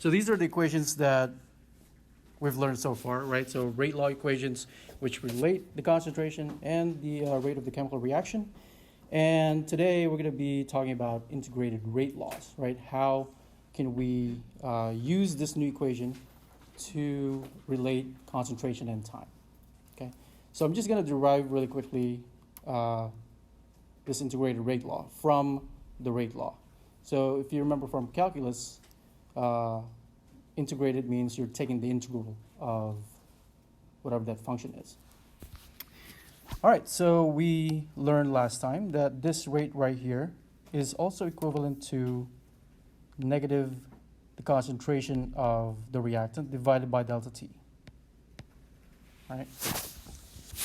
So these are the equations that we've learned so far, right? So rate law equations, which relate the concentration and the rate of the chemical reaction. And today we're going to be talking about integrated rate laws, right? How can we use this new equation to relate concentration and time? Okay, so I'm just going to derive really quickly this integrated rate law from the rate law. So if you remember from calculus, integrated means you're taking the integral of whatever that function is. All right, so we learned last time that this rate right here is also equivalent to negative the concentration of the reactant divided by delta T. All right,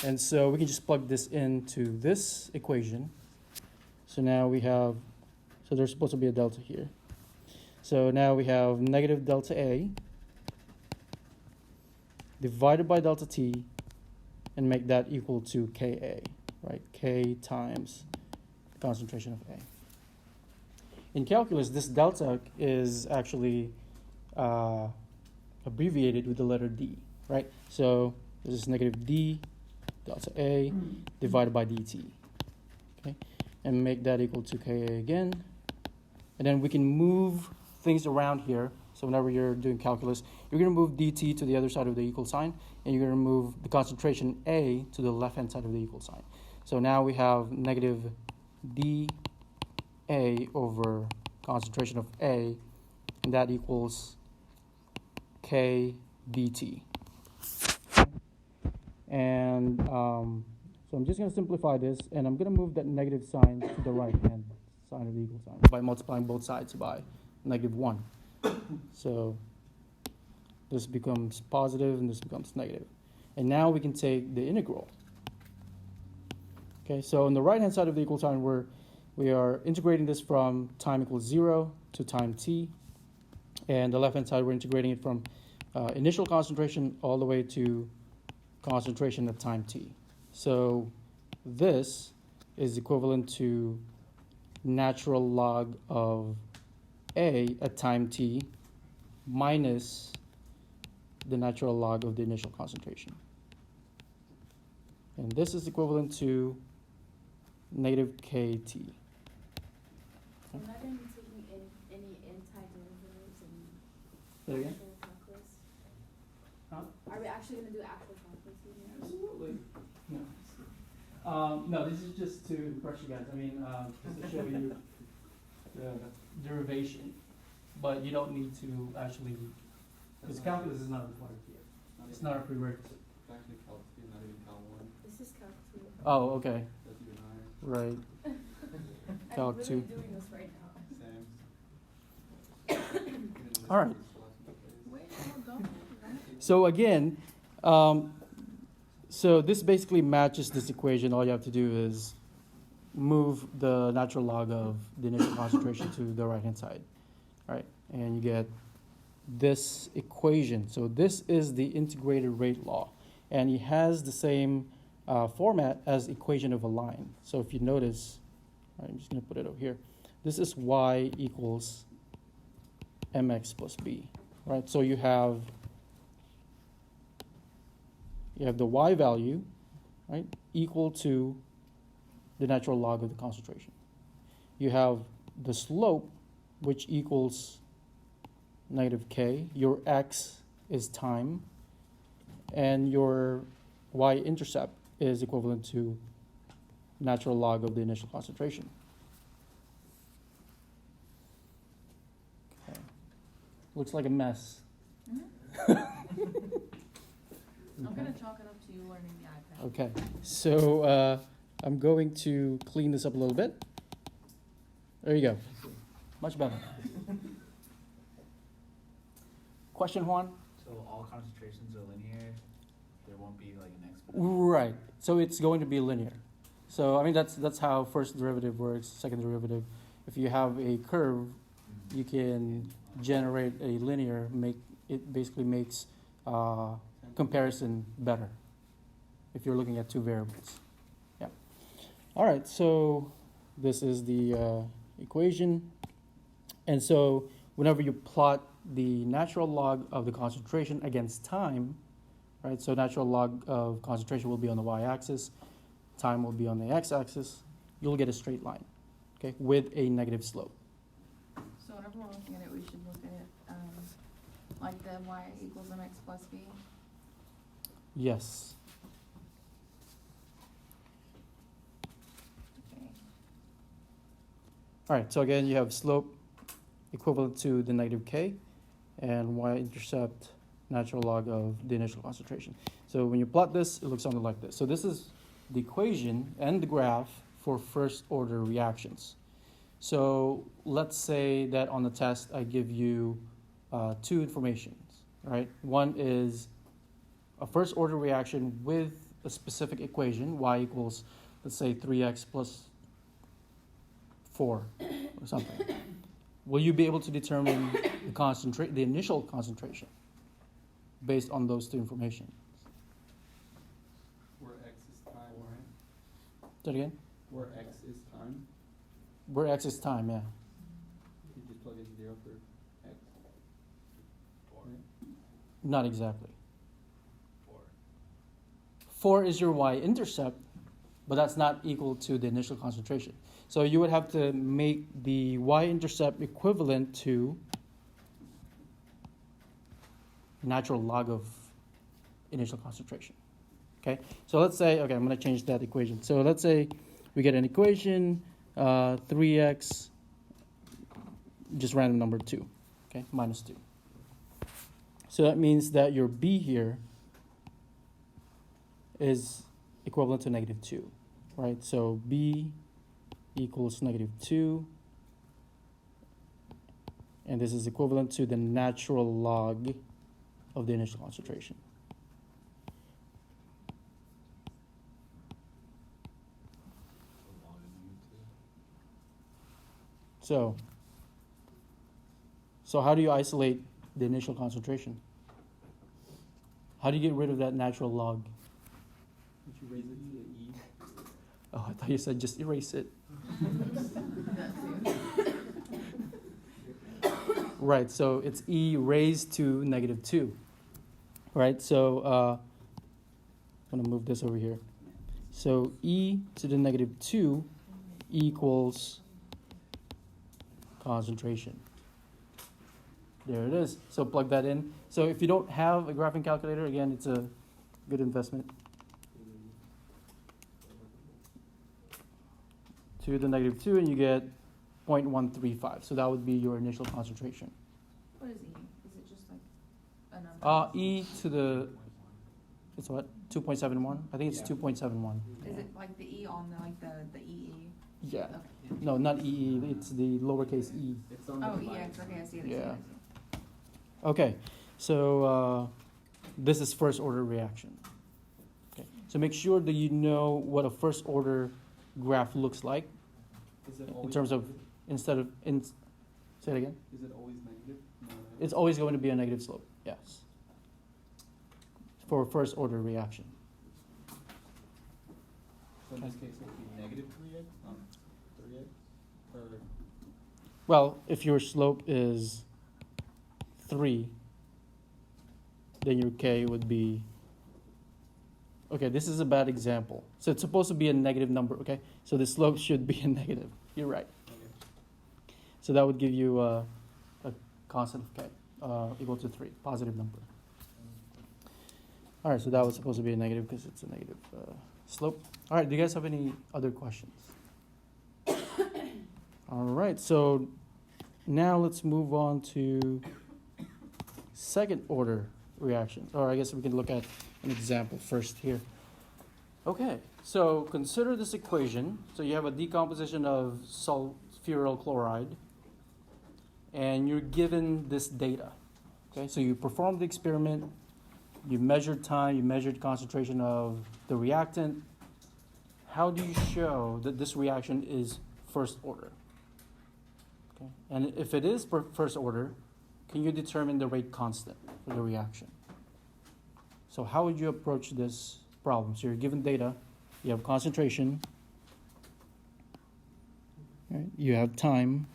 and so we can just plug this into this equation. So now we have, so there's supposed to be a delta here. So now we have negative delta A divided by delta T and make that equal to Ka, right? K times the concentration of A. In calculus, this delta is actually abbreviated with the letter D, right? So this is negative D delta A divided by dt, okay? And make that equal to Ka again. And then we can move things around here. So whenever you're doing calculus, you're going to move dt to the other side of the equal sign, and you're going to move the concentration A to the left-hand side of the equal sign. So now we have negative dA over concentration of A, and that equals K dt. And so I'm just going to simplify this, and I'm going to move that negative sign to the right-hand side of the equal sign by multiplying both sides by -1. So this becomes positive and this becomes negative. And now we can take the integral. Okay, so on the right-hand side of the equal sign, we are integrating this from time equals 0 to time t. And the left-hand side, we're integrating it from initial concentration all the way to concentration at time t. So this is equivalent to natural log of A at time t minus the natural log of the initial concentration. And this is equivalent to negative KT. We're not going to be taking any anti-derivatives and Say again? actual calculus? Huh? Are we actually going to do actual calculus? Absolutely. No. No, this is just to impress you guys. I mean, just to show you the derivation. But you don't need to actually, because calculus is not required here. It's not a prerequisite. It's actually Calc 2, not even Cal 1. This is Calc 2. Oh, okay. That's even higher. Right. I'm Calc literally 2. doing this right now. Same. All right. Wait, hold on. So again, so this basically matches this equation. All you have to do is move the natural log of the initial concentration to the right-hand side. All right, and you get this equation. So this is the integrated rate law, and it has the same format as equation of a line. So if you notice, all right, I'm just going to put it over here. This is y equals mx plus b, right? So you have the y value, right, equal to the natural log of the concentration. You have the slope, which equals negative k. Your x is time, and your y-intercept is equivalent to natural log of the initial concentration. Okay. Looks like a mess. Mm-hmm. I'm going to chalk it up to you learning the iPad. Okay, so I'm going to clean this up a little bit. There you go. Much better. Question, Juan? So all concentrations are linear. There won't be like an exponent. Right. So it's going to be linear. So I mean that's how first derivative works. Second derivative, if you have a curve, you can generate a linear. It basically makes comparison better if you're looking at two variables. Yeah. All right. So this is the equation, and so whenever you plot the natural log of the concentration against time, right? So natural log of concentration will be on the y-axis, time will be on the x-axis. You'll get a straight line, okay, with a negative slope. So whenever we're looking at it, we should look at it, like the y equals mx plus b. Yes. Okay. All right, so again, you have slope equivalent to the negative k, and y-intercept natural log of the initial concentration. So when you plot this, it looks something like this. So this is the equation and the graph for first order reactions. So let's say that on the test I give you two informations, right? One is a first order reaction with a specific equation, y equals, let's say 3x plus 4 or something. Will you be able to determine the initial concentration based on those two information? Where x is time, right? Say it again? Where x is time, Where x is time, yeah. you just plug in 0 for x. Right? Not exactly. 4. 4 is your y-intercept, but that's not equal to the initial concentration. So you would have to make the y-intercept equivalent to natural log of initial concentration. Okay, so let's say, okay, I'm going to change that equation. So let's say we get an equation, 3x, just random number 2, okay, minus 2. So that means that your b here is equivalent to negative 2, right? So b equals negative 2, and this is equivalent to the natural log of the initial concentration. So how do you isolate the initial concentration? How do you get rid of that natural log? Would you raise it to e? Oh, I thought you said just erase it. Right, so it's e raised to negative 2. Right, so I'm going to move this over here. So e to the negative 2 equals concentration. There it is. So plug that in. So if you don't have a graphing calculator, again, it's a good investment. To the negative 2, and you get 0.135. So that would be your initial concentration. What is e? Is it just like a number? E to the, it's what? 2.71? I think it's 2.71. Is it like the e on the EE? Yeah. Okay. No, not EE. It's the lowercase e. It's on Oh, the EX. Okay, I see it. Yeah. Okay. So this is first order reaction. Okay. So make sure that you know what a first order graph looks like Is it in always terms of negative? instead of in. Say it again. Is it always negative? No, right? It's always going to be a negative slope. Yes. For first order reaction. So in this case, it would be negative 3x, 3x, or Well, if your slope is 3, then your k would be. Okay, this is a bad example. So it's supposed to be a negative number, okay? So the slope should be a negative. You're right. okay. So that would give you a constant of k equal to 3, positive number. All right, so that was supposed to be a negative because it's a negative slope. All right, do you guys have any other questions? All right, so now let's move on to second order reactions. Or I guess we can look at an example first here. Okay, so consider this equation. So you have a decomposition of sulfuryl chloride, and you're given this data. Okay, so you performed the experiment, you measured time, you measured concentration of the reactant. How do you show that this reaction is first order? Okay, and if it is first order, can you determine the rate constant for the reaction? So how would you approach this problem? So you're given data, you have concentration, right? You have time.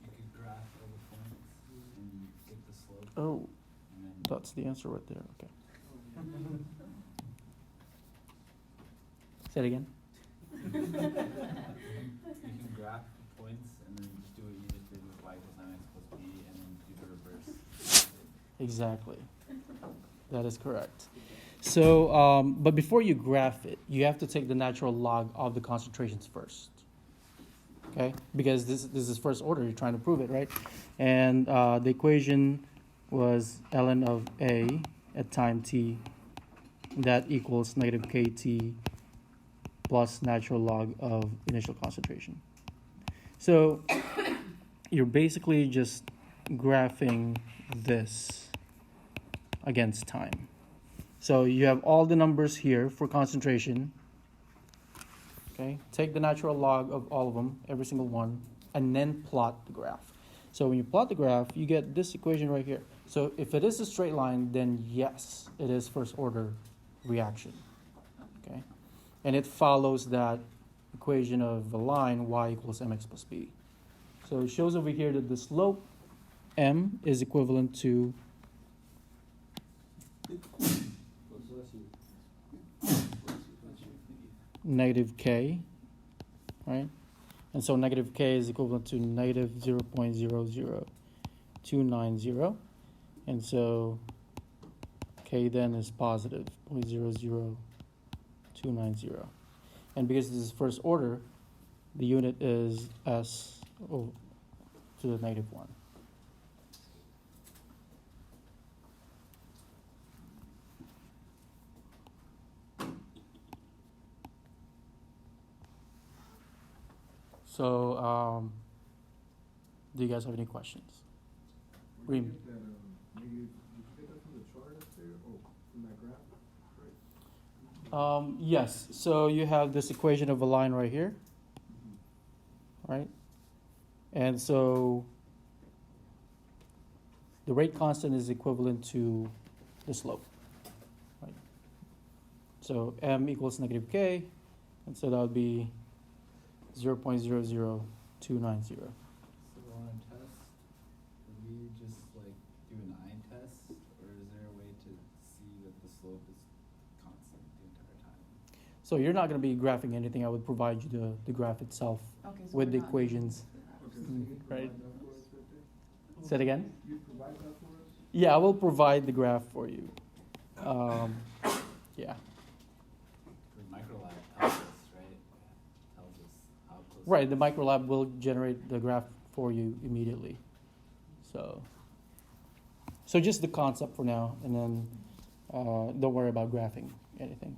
You could graph all the points and Oh, And then that's the answer right there. Okay. Say it again. you can graph points and then just do what you just did with y equals mx plus b and then do the reverse. Exactly. That is correct. So, but before you graph it, you have to take the natural log of the concentrations first. Okay? Because this is first order, you're trying to prove it, right? And the equation was ln of A at time t, that equals negative kt plus natural log of initial concentration. So you're basically just graphing this against time. So you have all the numbers here for concentration. Okay, take the natural log of all of them, every single one, and then plot the graph. So when you plot the graph, you get this equation right here. So if it is a straight line, then yes, it is first order reaction. Okay, and it follows that equation of the line y equals mx plus b. So it shows over here that the slope m is equivalent to negative k, right? And so negative k is equivalent to negative 0.00290. And so k then is positive 0.00290. And because this is first order, the unit is s to the negative 1. So, do you guys have any questions? Reem. Yes, so you have this equation of a line right here, right? And so the rate constant is equivalent to the slope, right? So m equals negative k, and so that would be 0.00290. So on a test, would we just like do an eye test, or is there a way to see that the slope is constant the entire time? So you're not going to be graphing anything. I would provide you the graph itself Okay, so with we're the not equations. doing Right. Say it again? You provide that for us? Yeah, I will provide the graph for you. Yeah. The microlab tells us, right? Tells us how close. Right, the microlab will generate the graph for you immediately. So just the concept for now, and then don't worry about graphing anything.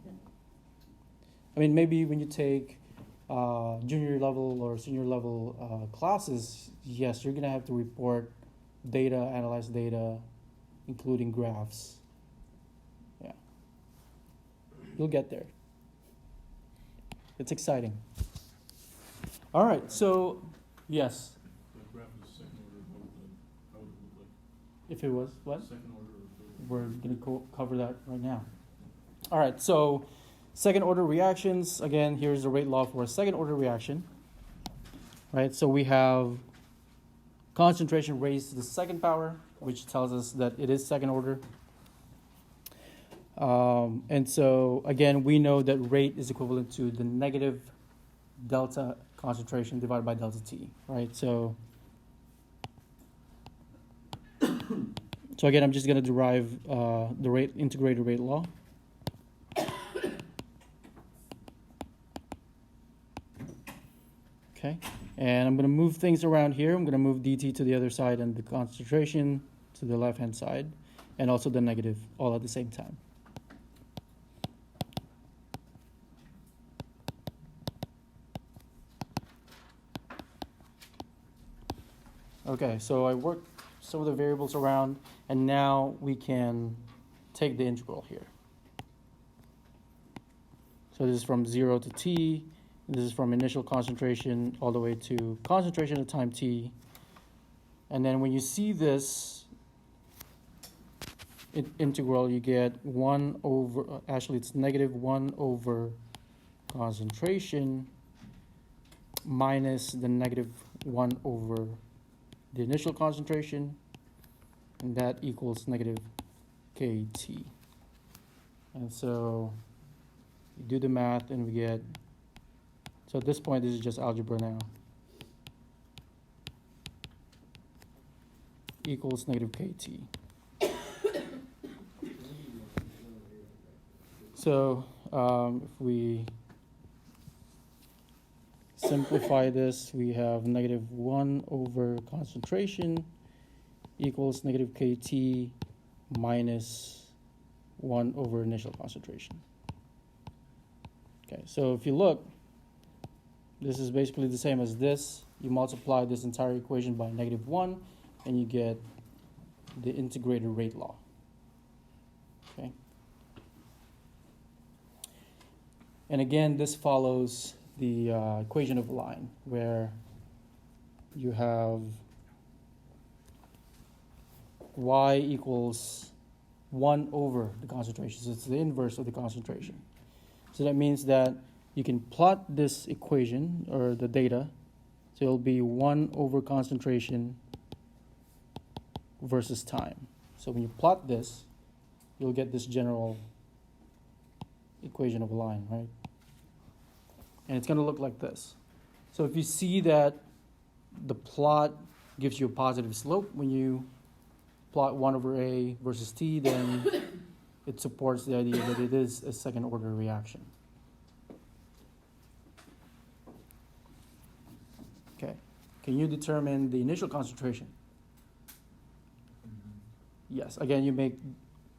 I mean, maybe when you take junior level or senior level classes, yes, you're going to have to report data, analyze data, including graphs. Yeah. You'll get there. It's exciting. All right, so, yes. The graph is second order, how would it look like? If it was, what? Second order of We're going to cover that right now. All right, so second order reactions. Again, here's the rate law for a second order reaction. Right, so we have concentration raised to the second power, which tells us that it is second order. And so, again, we know that rate is equivalent to the negative delta concentration divided by delta T, right? So again, I'm just going to derive the rate integrated rate law. Okay, and I'm going to move things around here. I'm going to move dt to the other side and the concentration to the left-hand side, and also the negative all at the same time. Okay, so I worked some of the variables around, and now we can take the integral here. So this is from 0 to t. This is from initial concentration all the way to concentration at time t. And then when you see this integral, you get 1 over, actually it's negative 1 over concentration minus the negative 1 over the initial concentration and that equals negative KT. And so you do the math and we get, so at this point this is just algebra now, equals negative KT. So if we simplify this, we have negative 1 over concentration equals negative KT minus 1 over initial concentration. Okay, so if you look, this is basically the same as this. You multiply this entire equation by negative 1 and you get the integrated rate law. Okay. And again, this follows the equation of a line where you have y equals 1 over the concentration. So it's the inverse of the concentration. So that means that you can plot this equation or the data. So it'll be 1 over concentration versus time. So when you plot this, you'll get this general equation of a line, right? And it's going to look like this. So if you see that the plot gives you a positive slope when you plot 1 over A versus T, then it supports the idea that it is a second order reaction. Okay. Can you determine the initial concentration? Yes. Again, you make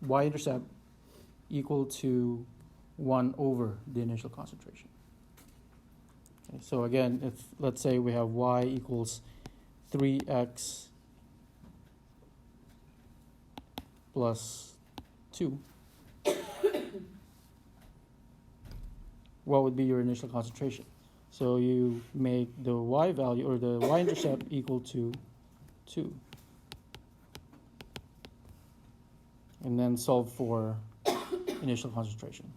y-intercept equal to 1 over the initial concentration. Okay, so again, if let's say we have y equals 3x plus 2, what would be your initial concentration? So you make the y value or the y-intercept equal to 2. And then solve for initial concentration.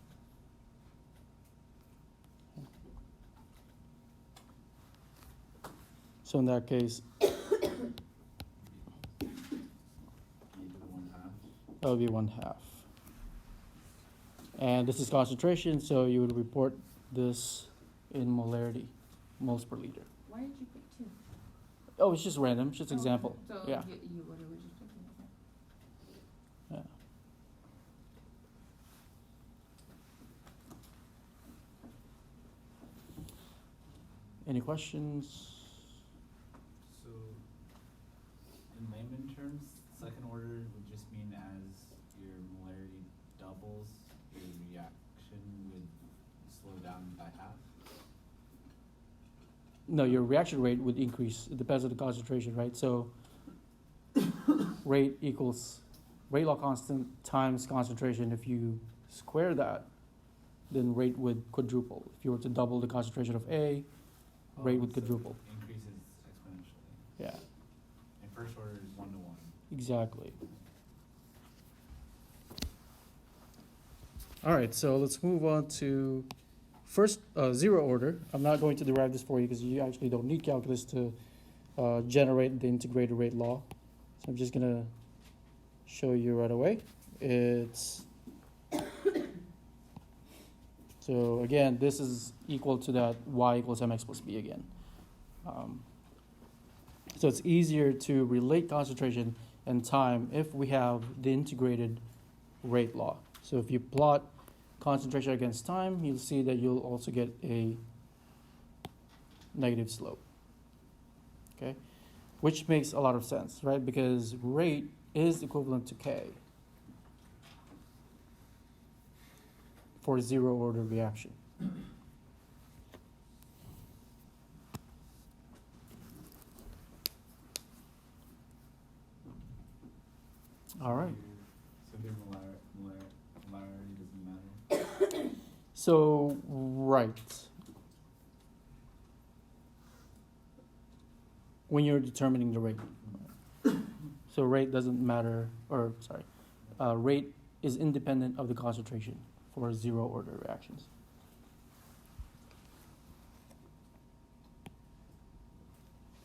So in that case, that would be 1/2. And this is concentration, so you would report this in molarity, moles per liter. Why did you pick 2? Oh, it's just random, it's just Oh, example. So Yeah. you what are we just picking? Okay. Yeah. Any questions? So, in layman terms, second order would just mean as your molarity doubles, your reaction would slow down by half? No, your reaction rate would increase. It depends on the concentration, right? So rate equals rate law constant times concentration. If you square that, then rate would quadruple. If you were to double the concentration of A, rate would So quadruple. increases exponentially. Yeah, And first order is 1 to 1. exactly. All right, so let's move on to first zero order. I'm not going to derive this for you because you actually don't need calculus to generate the integrated rate law. So I'm just going to show you right away. It's so again, this is equal to that y equals mx plus b again. So it's easier to relate concentration and time if we have the integrated rate law. So if you plot concentration against time, you'll see that you'll also get a negative slope. Okay, which makes a lot of sense, right? Because rate is equivalent to K for zero order reaction. All right. So here molarity doesn't matter? So, right. When you're determining the rate. So rate doesn't matter, or sorry, rate is independent of the concentration for zero order reactions.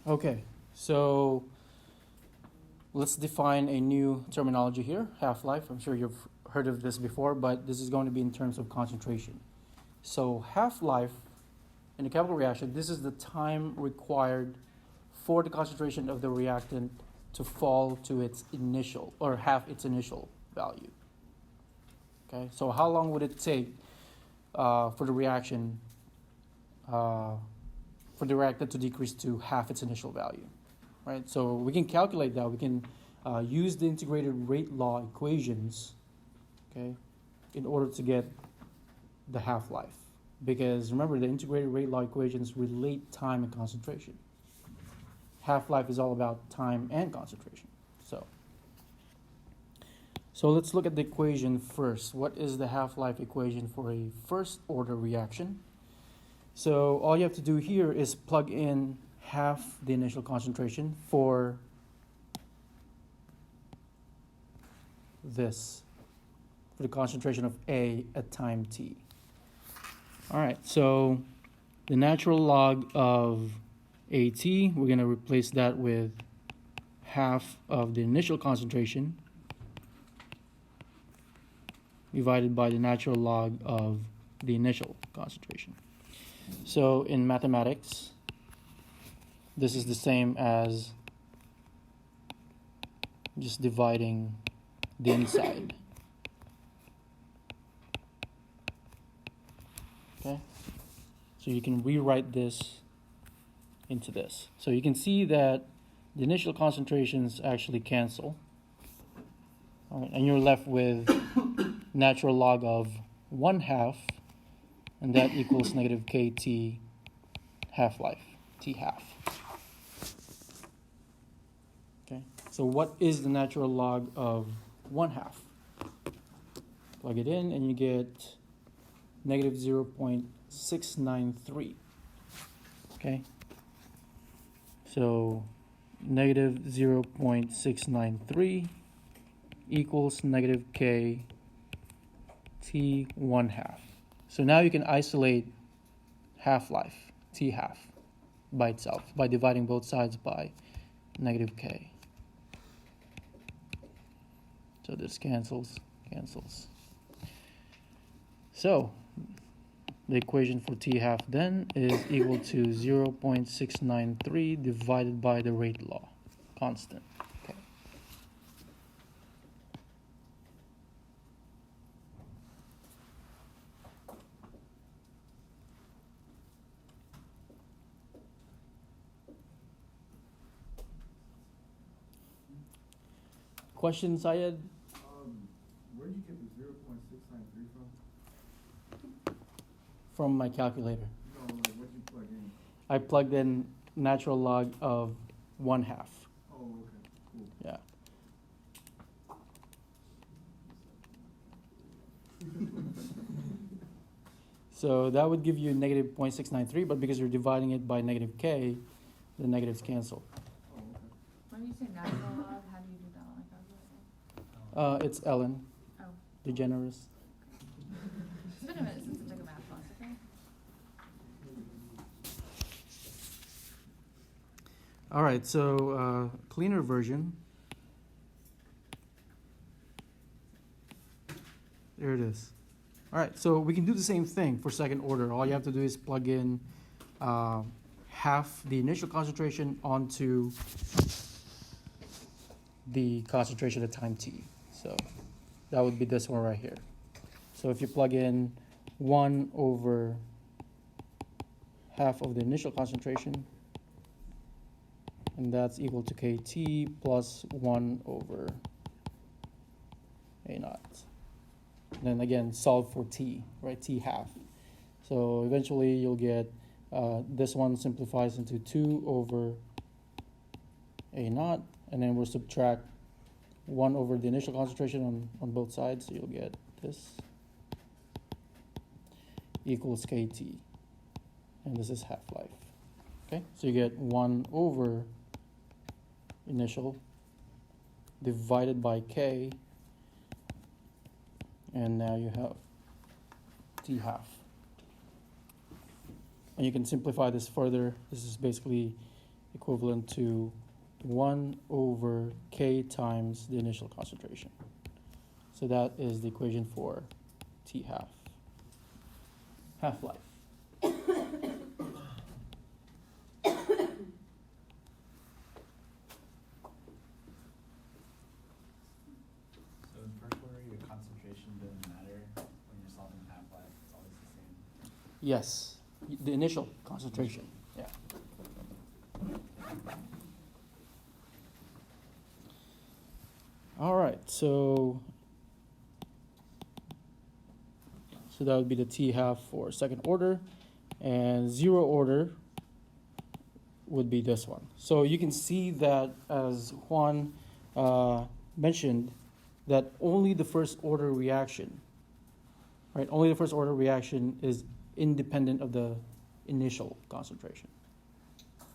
Okay, so let's define a new terminology here, half-life. I'm sure you've heard of this before, but this is going to be in terms of concentration. So half-life in a chemical reaction, this is the time required for the concentration of the reactant to fall to its initial, or half its initial value. Okay, so how long would it take for the reaction, for the reactant to decrease to half its initial value? Right, so we can calculate that. We can use the integrated rate law equations, okay, in order to get the half-life. Because remember, the integrated rate law equations relate time and concentration. Half-life is all about time and concentration. So let's look at the equation first. What is the half-life equation for a first-order reaction? So all you have to do here is plug in half the initial concentration for this, for the concentration of A at time t. All right, so the natural log of AT, we're going to replace that with half of the initial concentration divided by the natural log of the initial concentration. So in mathematics, this is the same as just dividing the inside. Okay? So you can rewrite this into this. So you can see that the initial concentrations actually cancel. All right, and you're left with natural log of 1/2, and that equals negative kT half-life, T half. Okay, so what is the natural log of 1/2? Plug it in and you get negative 0.693. Okay, so negative 0.693 equals negative k t 1/2. So now you can isolate half-life, t half, by itself, by dividing both sides by negative k. So this cancels. So the equation for t half then is equal to 0.693 divided by the rate law, constant. Okay. Questions, Syed? Where did you get the 0.693 from? From my calculator. No, like what did you plug in? I plugged in natural log of 1/2. Oh, okay, cool. Yeah. So that would give you negative 0.693, but because you're dividing it by negative k, the negatives cancel. Oh, okay. When you say natural log, how do you do that on a calculator? It's Ellen, Oh. DeGeneres. It's been a minute since I took a math class, okay? All right, so cleaner version. There it is. All right, so we can do the same thing for second order. All you have to do is plug in half the initial concentration onto the concentration at time t. So that would be this one right here. So if you plug in 1 over half of the initial concentration, and that's equal to kT plus 1 over A naught. And then again, solve for t, right? T half. So eventually you'll get this one simplifies into 2 over A naught, and then we'll subtract 1 over the initial concentration on both sides, so you'll get this equals kT, and this is half-life. Okay, so you get 1 over initial divided by k, and now you have T half. And you can simplify this further. This is basically equivalent to 1 over K times the initial concentration. So that is the equation for T half-life. So in first order, your concentration doesn't matter when you're solving half-life, it's always the same. Yes, the initial concentration, yeah. All right, so that would be the T half for second order, and zero order would be this one. So you can see that, as Juan mentioned, that only the first order reaction, right? Only the first order reaction is independent of the initial concentration. Does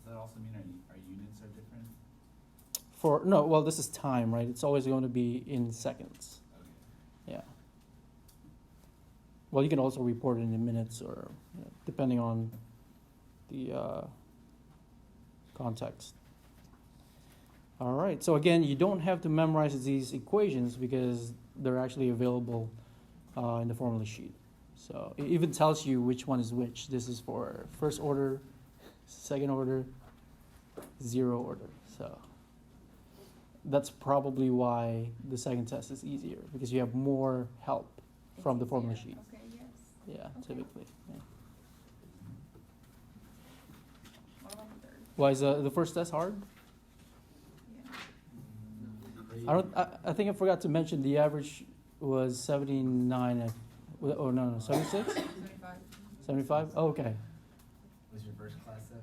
that also mean our units are different? Well, this is time, right? It's always going to be in seconds. Okay. Yeah. Well, you can also report it in minutes or depending on the context. All right. So again, you don't have to memorize these equations because they're actually available in the formula sheet. So it even tells you which one is which. This is for first order, second order, zero order. So that's probably why the second test is easier, because you have more help from the formula sheet. Okay, yes. Yeah, Okay. typically. Yeah. What about the third? Why is the first test hard? Yeah. I think I forgot to mention the average was 79. Oh no, 76? 75. 75? Oh, okay. Was your first class 7?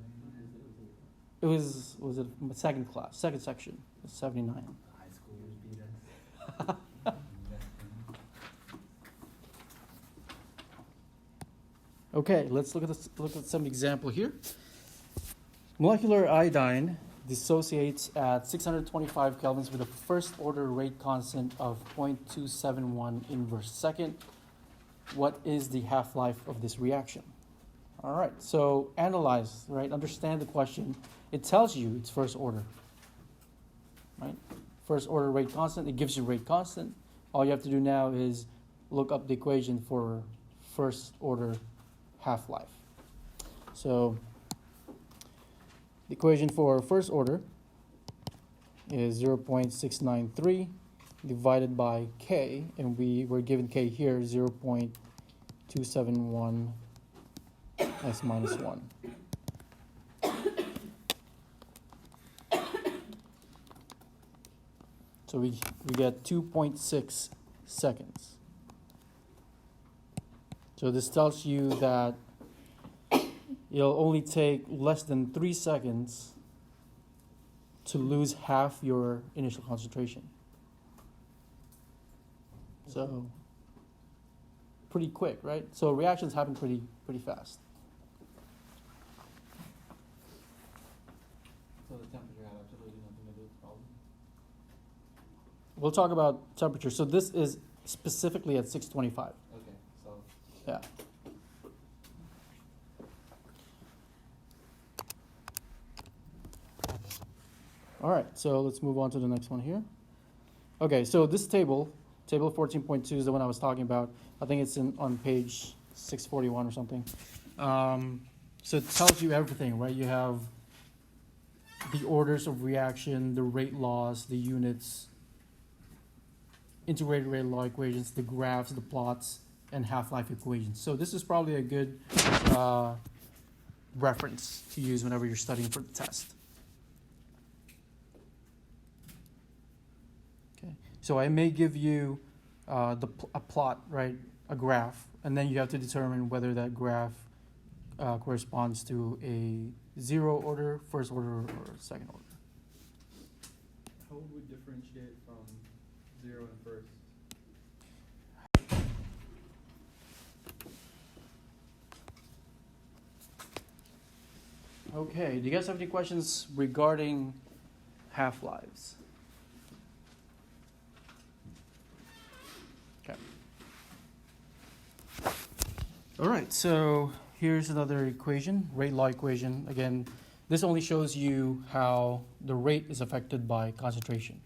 It was it my second class, second section, 79. High schoolers beat us. Okay, let's look at some example here. Molecular iodine dissociates at 625 kelvins with a first order rate constant of 0.271 inverse second. What is the half-life of this reaction? All right, so analyze, right? Understand the question. It tells you it's first order, right? First order rate constant, it gives you rate constant. All you have to do now is look up the equation for first order half-life. So the equation for first order is 0.693 divided by K, and we were given K here, 0.271 S minus 1. So we get 2.6 seconds. So this tells you that it'll only take less than 3 seconds to lose half your initial concentration. So pretty quick, right? So reactions happen pretty fast. So the temperature had absolutely nothing to do with the problem? We'll talk about temperature. So this is specifically at 625. Okay, so Yeah. All right, so let's move on to the next one here. Okay, so this table 14.2 is the one I was talking about. I think it's on page 641 or something. So it tells you everything, right? You have the orders of reaction, the rate laws, the units, integrated rate law equations, the graphs, the plots, and half-life equations. So this is probably a good reference to use whenever you're studying for the test. Okay, so I may give you a plot, right, a graph, and then you have to determine whether that graph corresponds to a zero order, first order, or second order. how would we differentiate from 0 and first? Okay, do you guys have any questions regarding half-lives? Okay. All right, so here's another equation, rate law equation. Again, This only shows you how the rate is affected by concentration.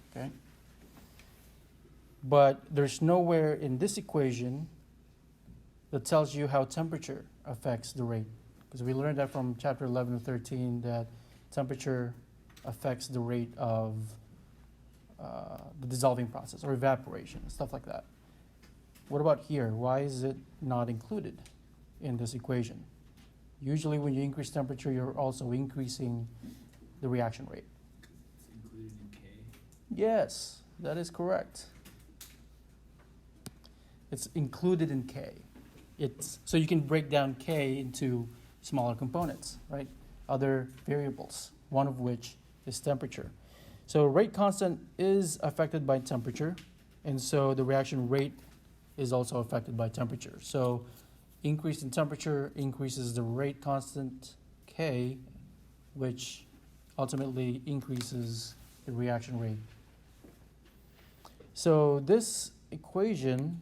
Okay? But there's nowhere in this equation that tells you how temperature affects the rate. Because we learned that from chapter 11 and 13 that temperature affects the rate of the dissolving process or evaporation, stuff like that. What about here? Why is it not included in this equation? Usually when you increase temperature, you're also increasing the reaction rate. It's included in K. Yes, that is correct. It's included in K. So you can break down K into smaller components, right? Other variables, one of which is temperature. So rate constant is affected by temperature, and so the reaction rate is also affected by temperature. So increase in temperature increases the rate constant K, which ultimately increases the reaction rate. So this equation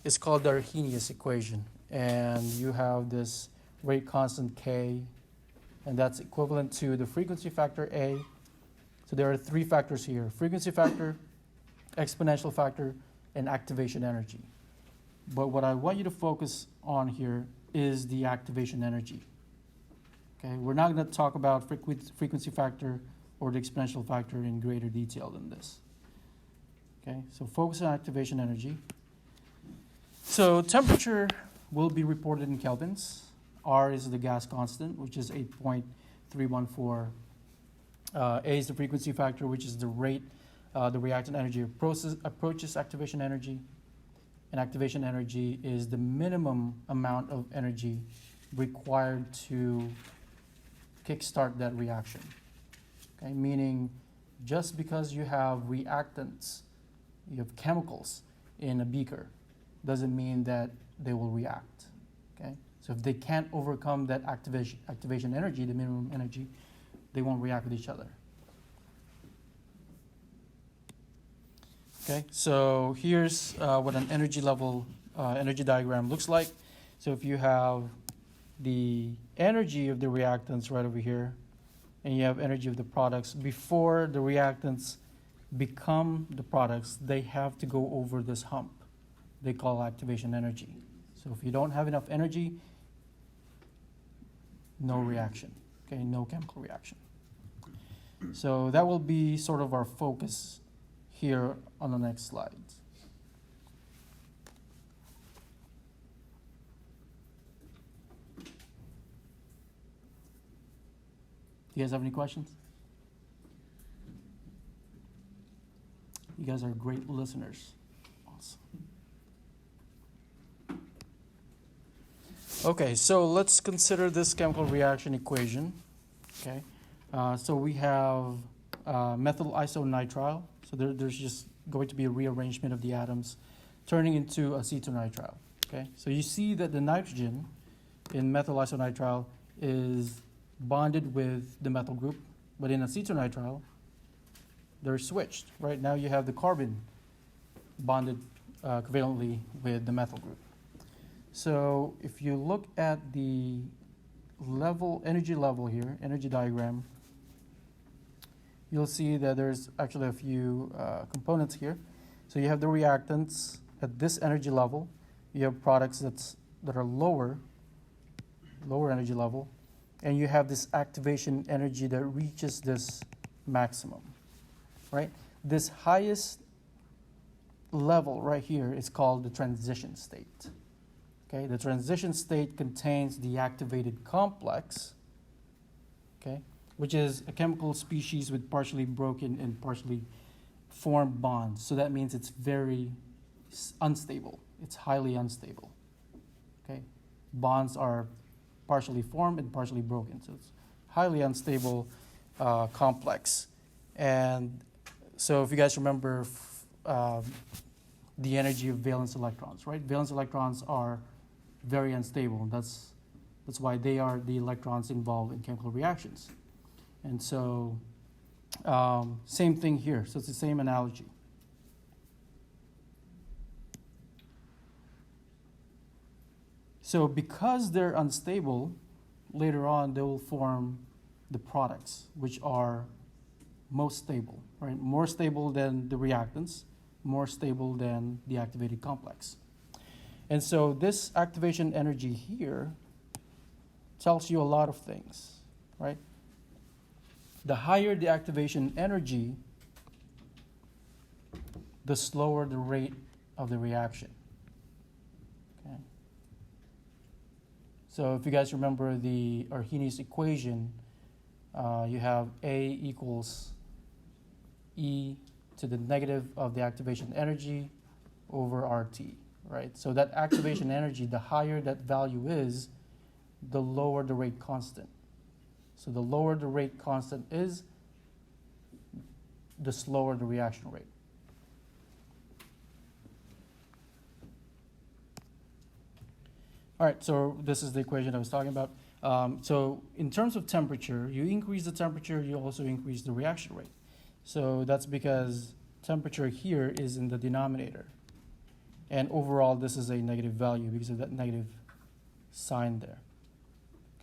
is called the Arrhenius equation, and you have this rate constant K, and that's equivalent to the frequency factor A. So there are three factors here: frequency factor, exponential factor, and activation energy. But what I want you to focus on here is the activation energy. Okay, we're not going to talk about frequency factor or the exponential factor in greater detail than this. Okay, so focus on activation energy. So temperature will be reported in kelvins. R is the gas constant, which is 8.314. A is the frequency factor, which is the rate the reactant energy approaches activation energy. And activation energy is the minimum amount of energy required to kickstart that reaction. Okay, meaning just because you have reactants, you have chemicals in a beaker, doesn't mean that they will react. Okay, so if they can't overcome that activation energy, the minimum energy, they won't react with each other. Okay, so here's what an energy level, energy diagram looks like. So if you have the energy of the reactants right over here, and you have energy of the products, before the reactants become the products, they have to go over this hump they call activation energy. So if you don't have enough energy, no reaction, okay, no chemical reaction. So that will be sort of our focus here on the next slides. Do you guys have any questions? You guys are great listeners. Awesome. Okay, so let's consider this chemical reaction equation. Okay, so we have methyl isonitrile. So there's just going to be a rearrangement of the atoms, turning into acetonitrile. Okay, so you see that the nitrogen in methyl isonitrile is bonded with the methyl group, but in acetonitrile, they're switched. Right now, you have the carbon bonded covalently with the methyl group. So if you look at the energy level here, energy diagram, you'll see that there's actually a few components here. So you have the reactants at this energy level. You have products that are lower energy level. And you have this activation energy that reaches this maximum, right? This highest level right here is called the transition state. Okay, the transition state contains the activated complex, okay, which is a chemical species with partially broken and partially formed bonds. So that means it's very unstable. It's highly unstable. Okay, bonds are partially formed and partially broken. So it's highly unstable complex. And so if you guys remember the energy of valence electrons, right? Valence electrons are very unstable. That's why they are the electrons involved in chemical reactions. And so same thing here. So it's the same analogy. So because they're unstable, later on they will form the products, which are most stable, right? More stable than the reactants, more stable than the activated complex. And so this activation energy here tells you a lot of things, right? The higher the activation energy, the slower the rate of the reaction. Okay. So if you guys remember the Arrhenius equation, you have A equals E to the negative of the activation energy over RT, right? So that activation energy, the higher that value is, the lower the rate constant. So the lower the rate constant is, the slower the reaction rate. All right, so this is the equation I was talking about. So in terms of temperature, you increase the temperature, you also increase the reaction rate. So that's because temperature here is in the denominator. And overall, this is a negative value because of that negative sign there.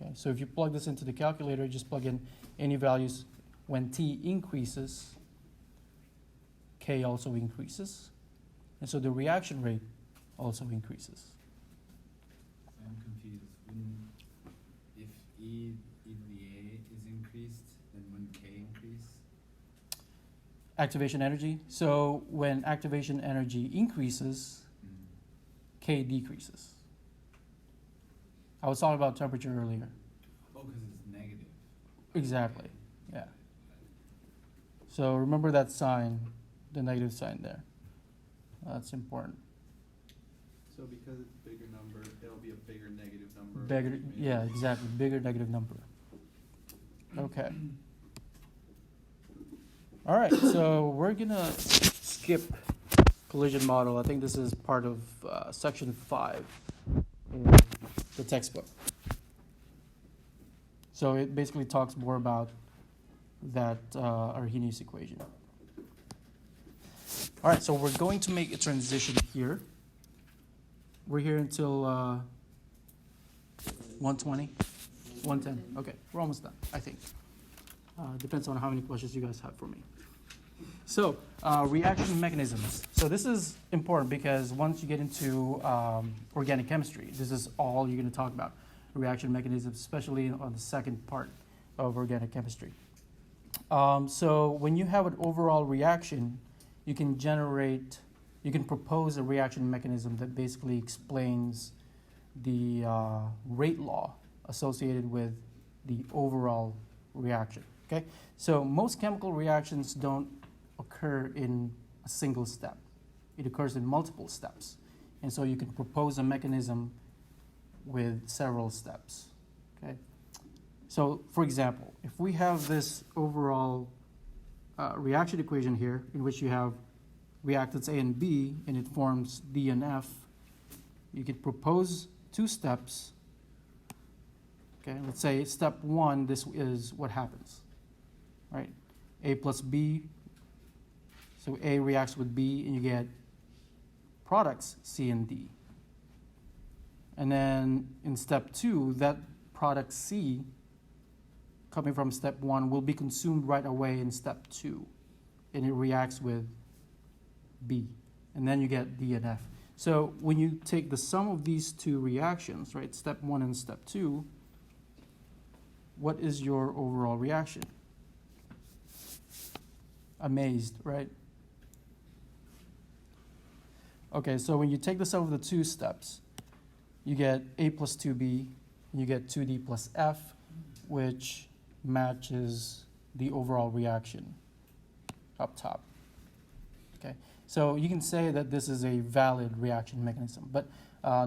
Okay, so if you plug this into the calculator, just plug in any values. When T increases, K also increases. And so the reaction rate also increases. I'm confused. If E to the A is increased, then wouldn't K increase? Activation energy. So when activation energy increases, K decreases. I was talking about temperature earlier. Oh, because it's negative. Exactly. Yeah. So remember that sign, the negative sign there. That's important. So because it's a bigger number, it'll be a bigger negative number. Bigger, yeah, exactly. Bigger negative number. Okay. All right. So we're gonna skip collision model. I think this is part of section 5 in the textbook. So it basically talks more about that Arrhenius equation. All right, so we're going to make a transition here. We're here until 120, 110. Okay, we're almost done, I think. Depends on how many questions you guys have for me. So, reaction mechanisms. So this is important because once you get into organic chemistry, this is all you're going to talk about. Reaction mechanisms, especially on the second part of organic chemistry. So when you have an overall reaction, you can propose a reaction mechanism that basically explains the rate law associated with the overall reaction. Okay, so most chemical reactions don't occur in a single step. It occurs in multiple steps. And so you can propose a mechanism with several steps. Okay. So for example, if we have this overall reaction equation here in which you have reactants A and B and it forms D and F, you could propose 2 steps. Okay, let's say step 1, this is what happens, right? A plus B, so A reacts with B and you get products C and D. And then in step 2, that product C coming from step 1 will be consumed right away in step 2 and it reacts with B. And then you get D and F. So when you take the sum of these 2 reactions, right, step 1 and step 2, what is your overall reaction? Amazed, right? Okay, so when you take the sum of the 2 steps, you get A plus 2B, and you get 2D plus F, which matches the overall reaction up top. Okay, so you can say that this is a valid reaction mechanism, but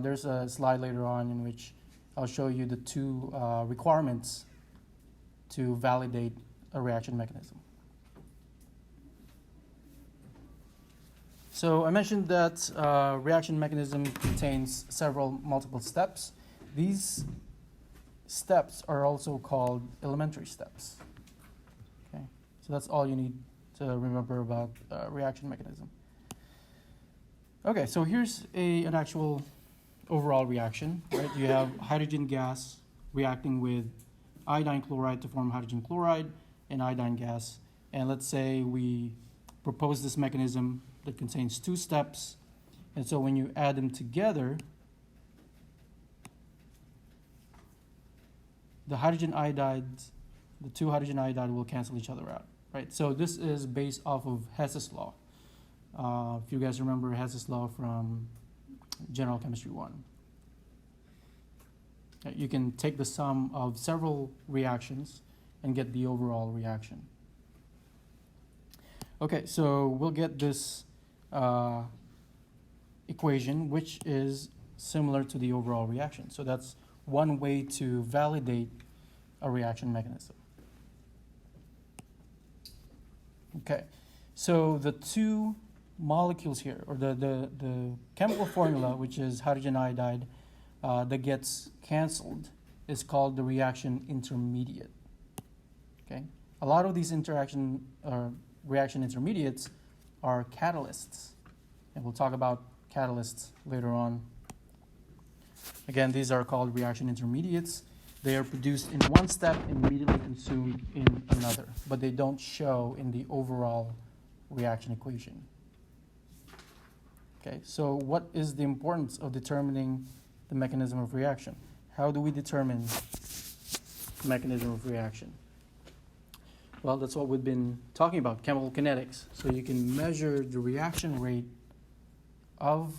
there's a slide later on in which I'll show you the 2 requirements to validate a reaction mechanism. So I mentioned that reaction mechanism contains multiple steps. These steps are also called elementary steps. Okay, so that's all you need to remember about reaction mechanism. Okay, so here's an actual overall reaction, right? You have hydrogen gas reacting with iodine chloride to form hydrogen chloride and iodine gas. And let's say we propose this mechanism that contains 2 steps. And so when you add them together, the hydrogen iodides, the 2 hydrogen iodide will cancel each other out, right? So this is based off of Hess's law. If you guys remember Hess's law from General Chemistry 1. You can take the sum of several reactions and get the overall reaction. Okay, so we'll get this equation, which is similar to the overall reaction. So that's one way to validate a reaction mechanism. Okay, so the 2 molecules here, or the chemical formula, which is hydrogen iodide, that gets canceled, is called the reaction intermediate. Okay, a lot of these reaction intermediates are catalysts, and we'll talk about catalysts later on. Again, these are called reaction intermediates. They are produced in one step and immediately consumed in another, but they don't show in the overall reaction equation. Okay, so what is the importance of determining the mechanism of reaction? How do we determine the mechanism of reaction? Well, that's what we've been talking about, chemical kinetics. So you can measure the reaction rate of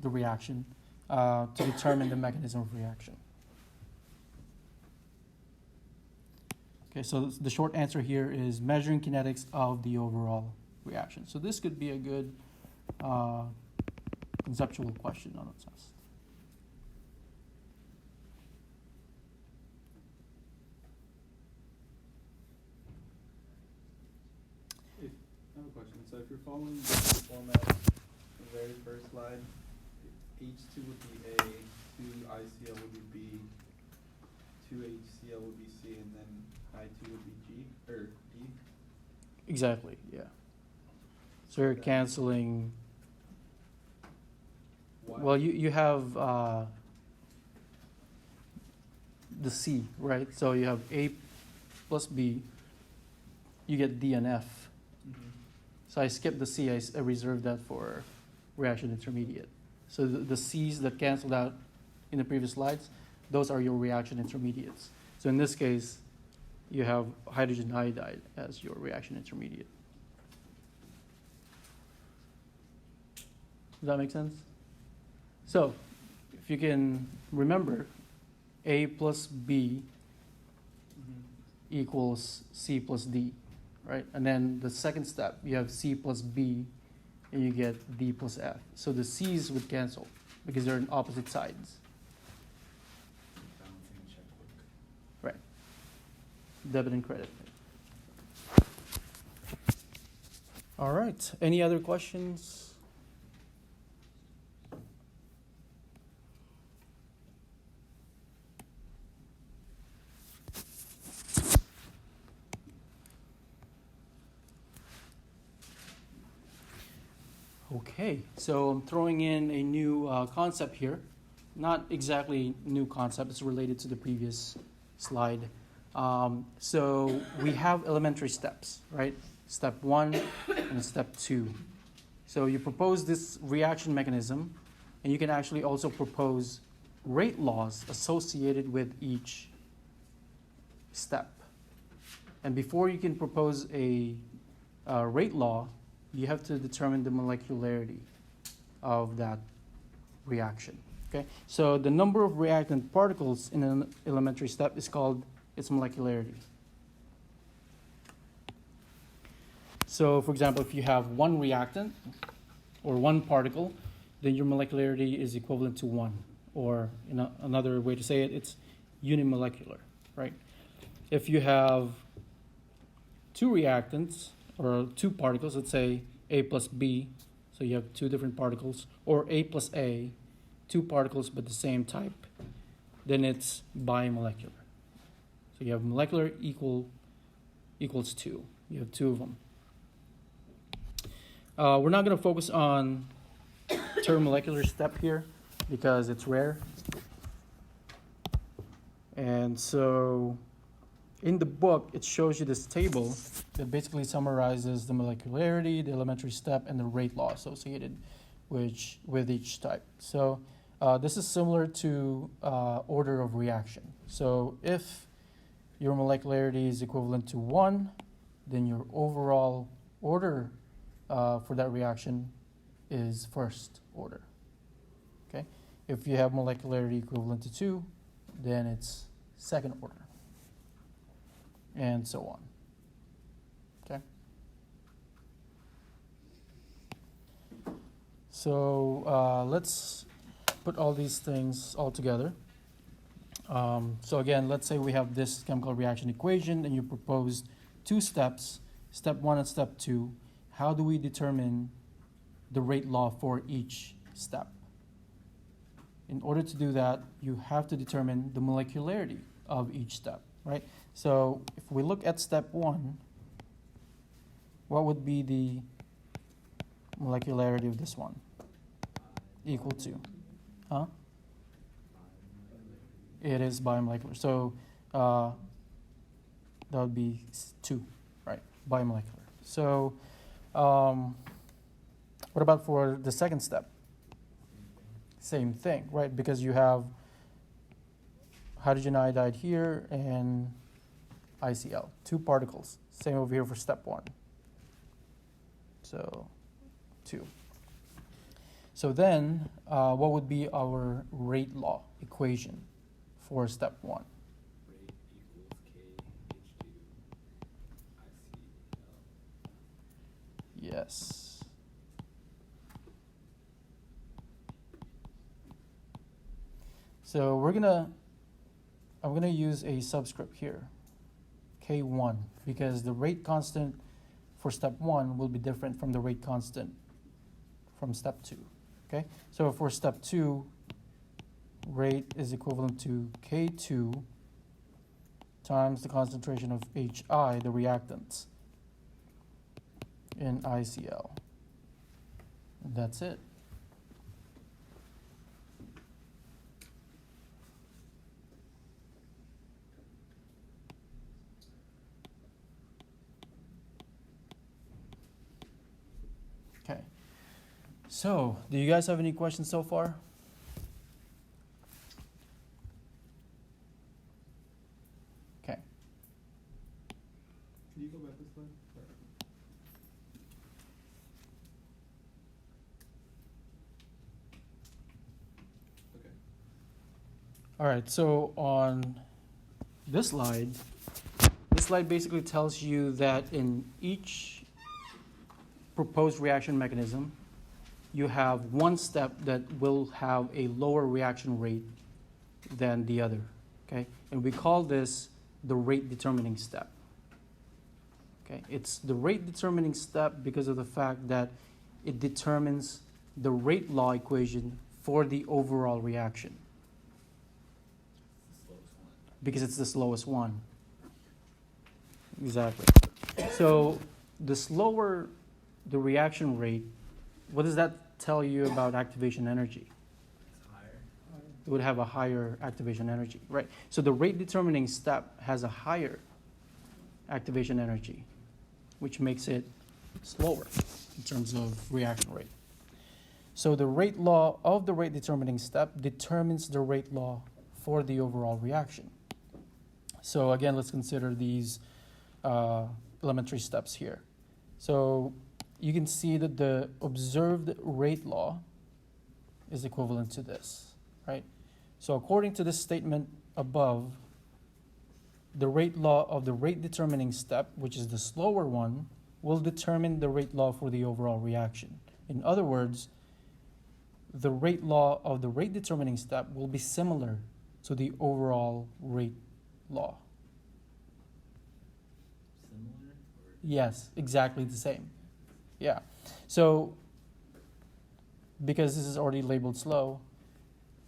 the reaction to determine the mechanism of reaction. Okay, so the short answer here is measuring kinetics of the overall reaction. So this could be a good conceptual question on its test. I have a question. So if you're following the format, the very first slide, H2 would be A, 2ICl would be B, 2HCl would be C, and then I2 would be G, or D? Exactly, yeah. So you're canceling. Why? Well, you have the C, right? So you have A plus B, you get D and F. Mm-hmm. So I skipped the C, I reserved that for reaction intermediate. So the C's that canceled out in the previous slides, those are your reaction intermediates. So in this case, you have hydrogen iodide as your reaction intermediate. Does that make sense? So, if you can remember, A plus B equals C plus D, right? And then the second step, you have C plus B, and you get D plus F. So the C's would cancel because they're on opposite sides. Balancing a checkbook. Right. Debit and credit. All right. Any other questions? Okay, so I'm throwing in a new concept here. Not exactly new concept, it's related to the previous slide. So we have elementary steps, right? Step 1 and step 2. So you propose this reaction mechanism, and you can actually also propose rate laws associated with each step. And before you can propose a rate law, you have to determine the molecularity of that reaction. Okay, so the number of reactant particles in an elementary step is called its molecularity. So, for example, if you have one reactant or one particle, then your molecularity is equivalent to 1. Or in another way to say it, it's unimolecular, right? If you have 2 reactants, or 2 particles, let's say A plus B, so you have 2 different particles, or A plus A, 2 particles but the same type, then it's bimolecular. So you have molecular equals 2. You have 2 of them. We're not going to focus on termomolecular step here, because it's rare. And so in the book, it shows you this table that basically summarizes the molecularity, the elementary step, and the rate law associated with each type. So this is similar to order of reaction. So if your molecularity is equivalent to 1, then your overall order for that reaction is first order. Okay? If you have molecularity equivalent to 2, then it's second order, and so on. Okay? So let's put all these things all together. So again, let's say we have this chemical reaction equation, and you proposed 2 steps, step 1 and step 2. How do we determine the rate law for each step? In order to do that, you have to determine the molecularity of each step, right? So if we look at step 1, what would be the molecularity of this one? Equal to, huh? It is biomolecular. So that would be 2, right? Biomolecular. So what about for the second step? Same thing, right? Because you have hydrogen iodide here and ICl, 2 particles. Same over here for step 1. So 2. So then what would be our rate law equation for step 1? Rate equals KH2 ICl. Yes. So I'm gonna use a subscript here, K1, because the rate constant for step 1 will be different from the rate constant from step 2. Okay, so for step 2, rate is equivalent to K2 times the concentration of HI, the reactants, in ICl. And that's it. Okay. So, do you guys have any questions so far? Okay. Can you go back this slide? Sorry. Okay. All right, so on this slide basically tells you that in each proposed reaction mechanism, you have one step that will have a lower reaction rate than the other, okay? And we call this the rate determining step. Okay, it's the rate determining step because of the fact that it determines the rate law equation for the overall reaction, The slowest one. because it's the slowest one. Exactly. So the slower the reaction rate, what does that tell you about activation energy? It's higher. It would have a higher activation energy, right? So the rate determining step has a higher activation energy, which makes it slower in terms of reaction rate. So the rate law of the rate determining step determines the rate law for the overall reaction. So again, let's consider these elementary steps here. So you can see that the observed rate law is equivalent to this, right? So according to this statement above, the rate law of the rate determining step, which is the slower one, will determine the rate law for the overall reaction. In other words, the rate law of the rate determining step will be similar to the overall rate law. Similar or Yes, exactly the same. Yeah. So, because this is already labeled slow,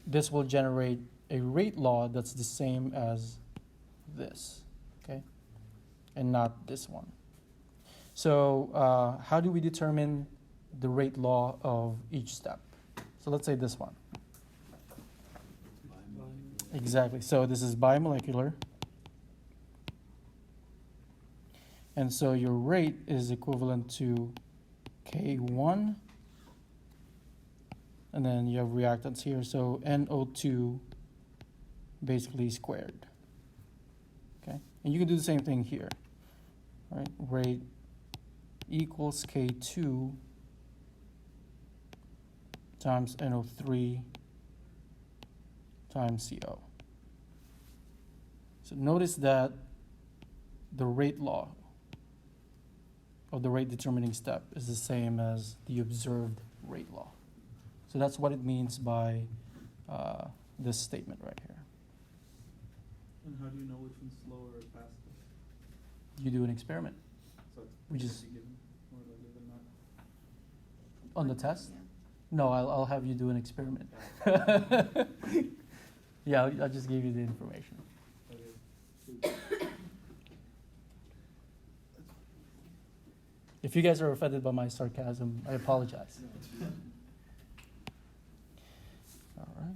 this will generate a rate law that's the same as this, okay? And not this one. So, how do we determine the rate law of each step? So let's say this one. Exactly. So this is bimolecular. And so your rate is equivalent to K1. And then you have reactants here. So NO2 basically squared. Okay. And you can do the same thing here. Right? Rate equals K2 times NO3 times CO. So notice that the rate law of the rate determining step is the same as the observed rate law. So that's what it means by this statement right here. And how do you know which one's slower or faster? You do an experiment So it's We just- given, or like given not. on the test. Yeah. No, I'll have you do an experiment. Yeah, I'll just give you the information. Okay. If you guys are offended by my sarcasm, I apologize. All right.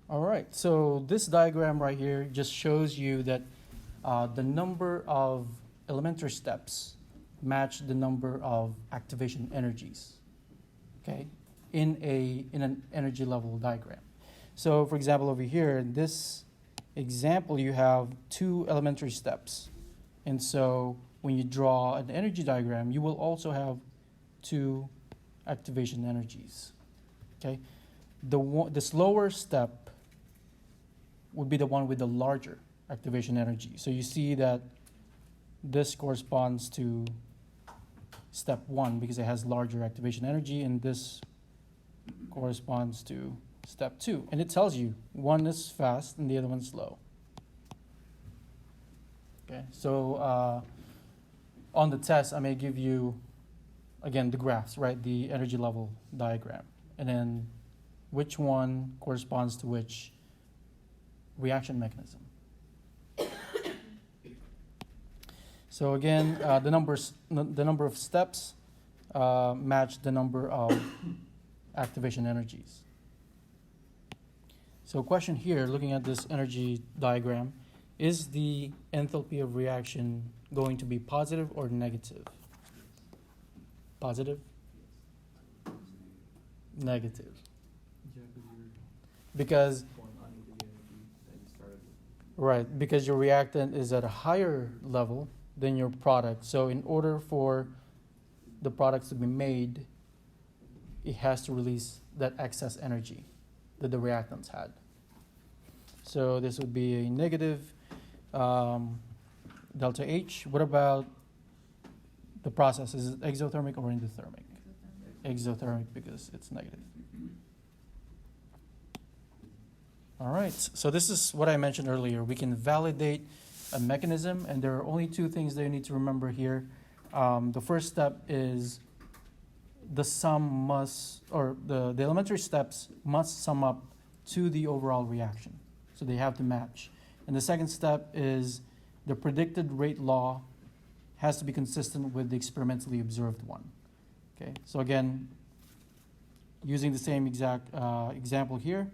All right, so this diagram right here just shows you that the number of elementary steps match the number of activation energies, okay, in an energy level diagram. So for example, over here, in this example, you have 2 elementary steps. And so when you draw an energy diagram, you will also have 2 activation energies, okay? The slower step would be the one with the larger activation energy. So you see that this corresponds to step 1 because it has larger activation energy, and this corresponds to step 2. And it tells you one is fast and the other one's slow. Okay, so on the test, I may give you, again, the graphs, right? The energy level diagram. And then which one corresponds to which reaction mechanism. So again, the number of steps match the number of activation energies. So question here, looking at this energy diagram, is the enthalpy of reaction going to be positive or negative? Positive? Negative. Yeah, because you're Because going under the energy that you started with. right, because your reactant is at a higher level than your product. So in order for the products to be made, it has to release that excess energy that the reactants had. So this would be a negative delta H. What about the process? Is it exothermic or endothermic? Exothermic because it's negative. All right, so this is what I mentioned earlier. We can validate a mechanism, and there are only 2 things that you need to remember here. The first step is the sum must, or the elementary steps must sum up to the overall reaction. So they have to match. And the second step is the predicted rate law has to be consistent with the experimentally observed one. Okay, so again, using the same exact example here,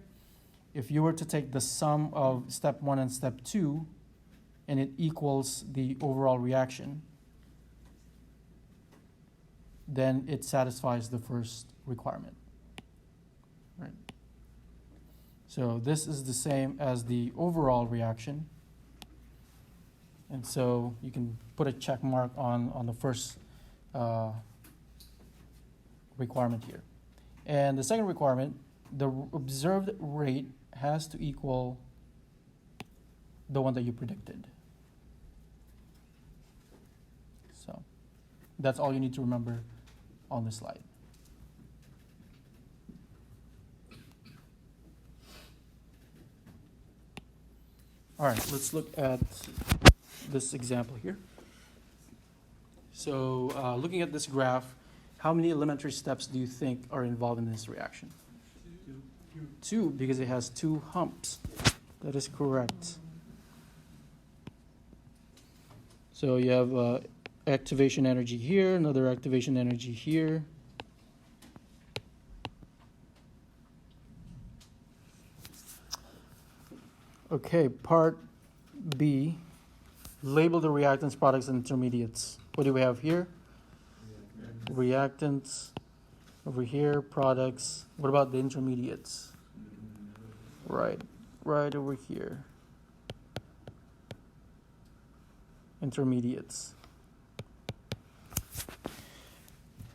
if you were to take the sum of step 1 and step 2, and it equals the overall reaction, then it satisfies the first requirement. Right? So this is the same as the overall reaction. And so you can put a check mark on the first requirement here. And the second requirement, the observed rate has to equal the one that you predicted. So that's all you need to remember on this slide. All right, let's look at this example here. So looking at this graph, how many elementary steps do you think are involved in this reaction? 2, because it has 2 humps. That is correct. So you have activation energy here, another activation energy here. Okay, part B, label the reactants, products, and intermediates. What do we have here? Reactants. Over here, products. What about the intermediates? Right over here. Intermediates.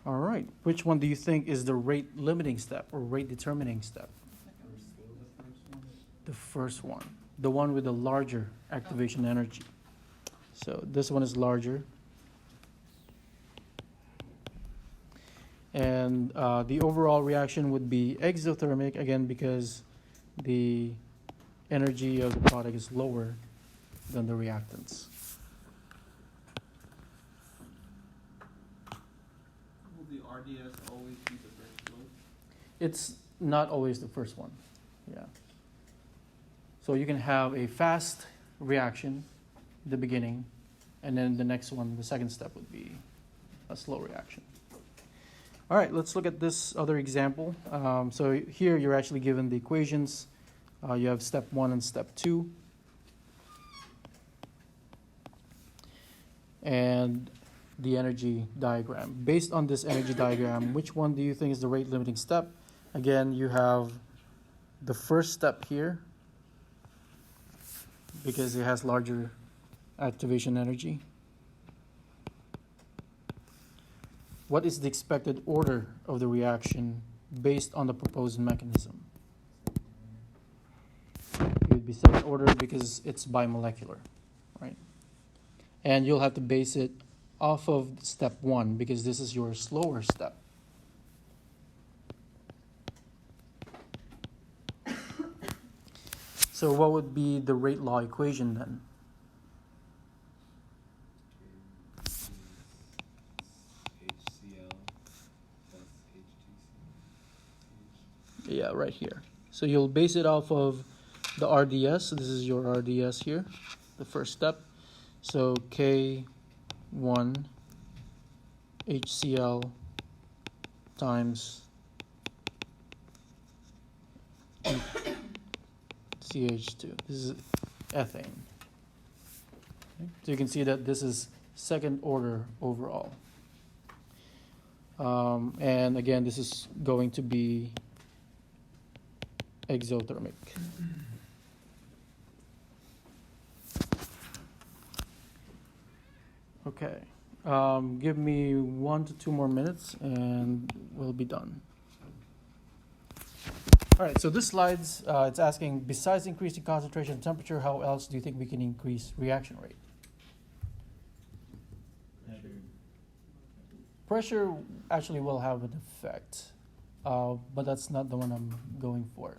All right, which one do you think is the rate limiting step or rate determining step? The first one, the one with the larger activation energy. So this one is larger. And the overall reaction would be exothermic, again, because the energy of the product is lower than the reactants. Will the RDS always be the first one? It's not always the first one, yeah. So you can have a fast reaction at the beginning, and then the next one, the second step, would be a slow reaction. All right, let's look at this other example. So here you're actually given the equations. You have step 1 and step 2. And the energy diagram. Based on this energy diagram, which one do you think is the rate limiting step? Again, you have the first step here because it has larger activation energy. What is the expected order of the reaction based on the proposed mechanism? It would be second order because it's bimolecular, right? And you'll have to base it off of step 1 because this is your slower step. So what would be the rate law equation then? Yeah, right here. So you'll base it off of the RDS. So this is your RDS here, the first step. So K1 HCl times CH2. This is ethane. Okay. So you can see that this is second order overall. And again, this is going to be exothermic. Okay, give me 1 to 2 more minutes and we'll be done. All right, so this slide's it's asking, besides increasing concentration and temperature, how else do you think we can increase reaction rate? Pressure actually will have an effect, but that's not the one I'm going for.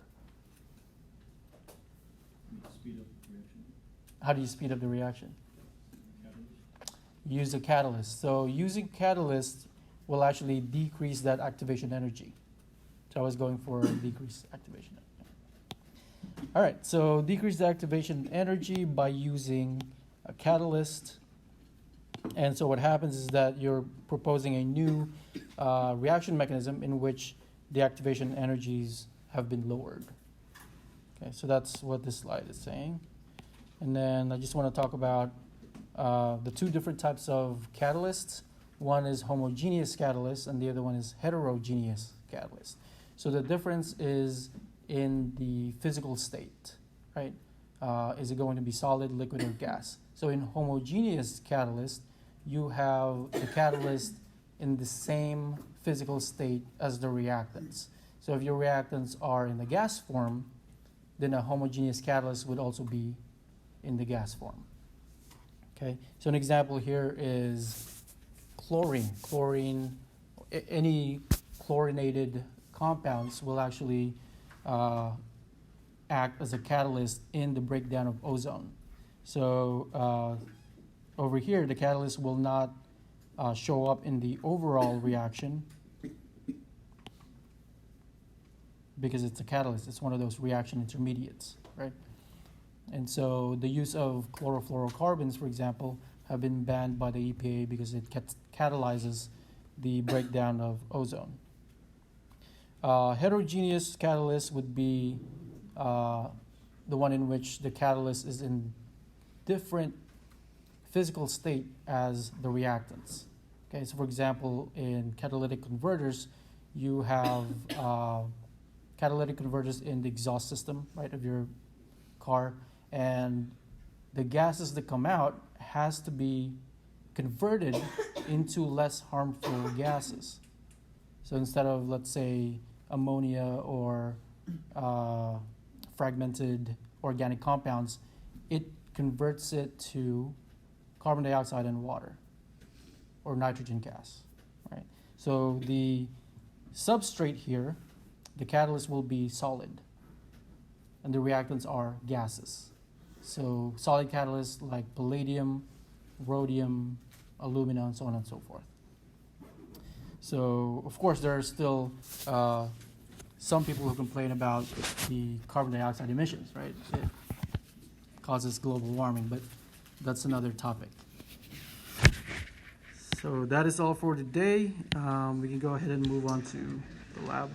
Speed up the reaction. How do you speed up the reaction? Catalyst. Use a catalyst. So using catalyst will actually decrease that activation energy. So I was going for decreased activation energy. All right, so decrease the activation energy by using a catalyst. And so what happens is that you're proposing a new reaction mechanism in which the activation energies have been lowered. Okay, so that's what this slide is saying. And then I just want to talk about the 2 different types of catalysts. One is homogeneous catalyst and the other one is heterogeneous catalyst. So the difference is in the physical state, right? Is it going to be solid, liquid, or gas? So in homogeneous catalyst, you have the catalyst in the same physical state as the reactants. So if your reactants are in the gas form, then a homogeneous catalyst would also be in the gas form. Okay, so an example here is chlorine. Chlorine, any chlorinated compounds will actually act as a catalyst in the breakdown of ozone. So over here, the catalyst will not show up in the overall reaction because it's a catalyst. It's one of those reaction intermediates, right? And so the use of chlorofluorocarbons, for example, have been banned by the EPA because it catalyzes the breakdown of ozone. Heterogeneous catalyst would be the one in which the catalyst is in different physical state as the reactants. Okay, so for example, in catalytic converters, you have catalytic converters in the exhaust system, right, of your car, and the gases that come out has to be converted into less harmful gases. So instead of, let's say, ammonia or fragmented organic compounds, it converts it to carbon dioxide and water or nitrogen gas, right? So the substrate here, the catalyst will be solid, and the reactants are gases. So solid catalysts like palladium, rhodium, alumina, and so on and so forth. So of course there are still some people who complain about the carbon dioxide emissions, right? It causes global warming, but that's another topic. So that is all for today. We can go ahead and move on to the lab.